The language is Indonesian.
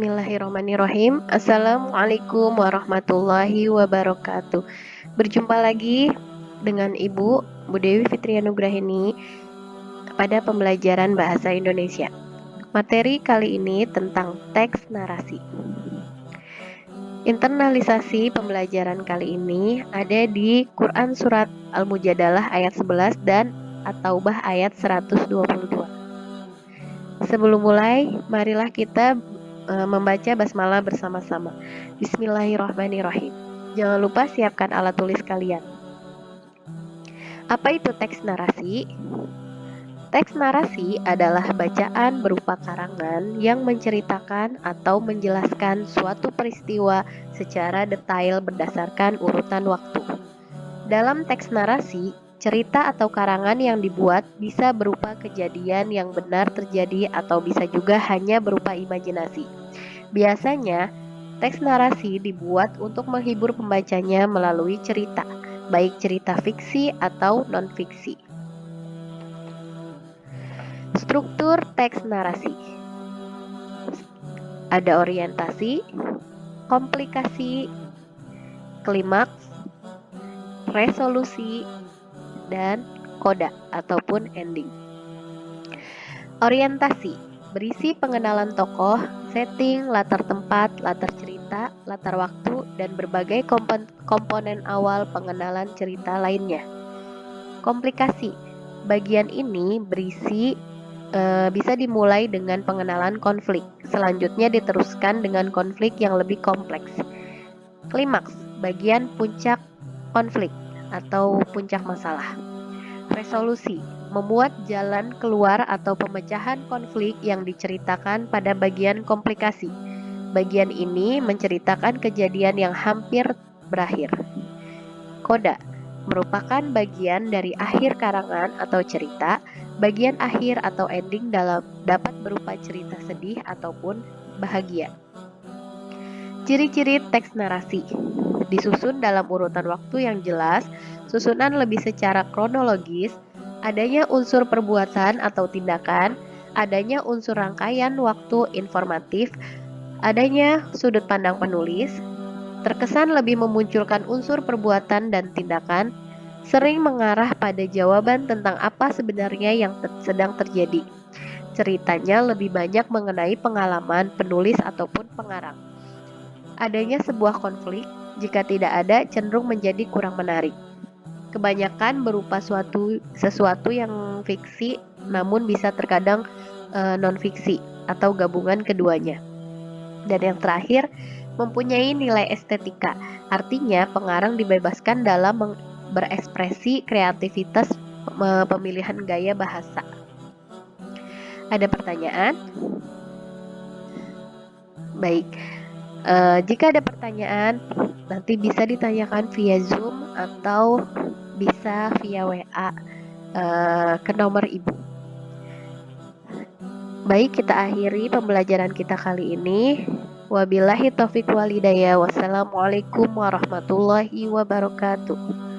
Bismillahirrahmanirrahim. Assalamualaikum warahmatullahi wabarakatuh. Berjumpa lagi dengan Ibu Bu Dewi Fitri Anugrahini pada pembelajaran Bahasa Indonesia. Materi kali ini tentang teks narasi. Internalisasi pembelajaran kali ini ada di Quran Surat Al-Mujadalah ayat 11 dan At-Taubah ayat 122. Sebelum mulai, marilah kita membaca basmalah bersama-sama. Bismillahirrahmanirrahim. Jangan lupa siapkan alat tulis kalian. Apa itu teks narasi? Teks narasi adalah bacaan berupa karangan yang menceritakan atau menjelaskan suatu peristiwa secara detail berdasarkan urutan waktu. Dalam teks narasi, cerita atau karangan yang dibuat bisa berupa kejadian yang benar terjadi atau bisa juga hanya berupa imajinasi. Biasanya, teks narasi dibuat untuk menghibur pembacanya melalui cerita, baik cerita fiksi atau non-fiksi. Struktur teks narasi. Ada orientasi, komplikasi, klimaks, resolusi, dan koda ataupun ending. Orientasi berisi pengenalan tokoh, setting, latar tempat, latar cerita, latar waktu, dan berbagai komponen awal pengenalan cerita lainnya. Komplikasi bagian ini berisi bisa dimulai dengan pengenalan konflik, selanjutnya diteruskan dengan konflik yang lebih kompleks. Klimaks bagian puncak konflik atau puncak masalah. Resolusi memuat jalan keluar atau pemecahan konflik yang diceritakan pada bagian komplikasi. Bagian ini menceritakan kejadian yang hampir berakhir. Koda merupakan bagian dari akhir karangan atau cerita. Bagian akhir atau ending dapat berupa cerita sedih ataupun bahagia. Ciri-ciri teks narasi disusun dalam urutan waktu yang jelas, susunan lebih secara kronologis, adanya unsur perbuatan atau tindakan, adanya unsur rangkaian waktu informatif, adanya sudut pandang penulis, terkesan lebih memunculkan unsur perbuatan dan tindakan, sering mengarah pada jawaban tentang apa sebenarnya yang sedang terjadi. Ceritanya lebih banyak mengenai pengalaman penulis ataupun pengarang. Adanya sebuah konflik, jika tidak ada cenderung menjadi kurang menarik. Kebanyakan berupa sesuatu yang fiksi, namun bisa terkadang non-fiksi atau gabungan keduanya. Dan yang terakhir, mempunyai nilai estetika, artinya pengarang dibebaskan dalam berekspresi kreativitas pemilihan gaya bahasa. Ada pertanyaan? Baik, jika ada pertanyaan, nanti bisa ditanyakan via Zoom atau bisa via WA ke nomor Ibu. Baik, kita akhiri pembelajaran kita kali ini. Wabillahi taufiq wal hidayah. Wassalamualaikum warahmatullahi wabarakatuh.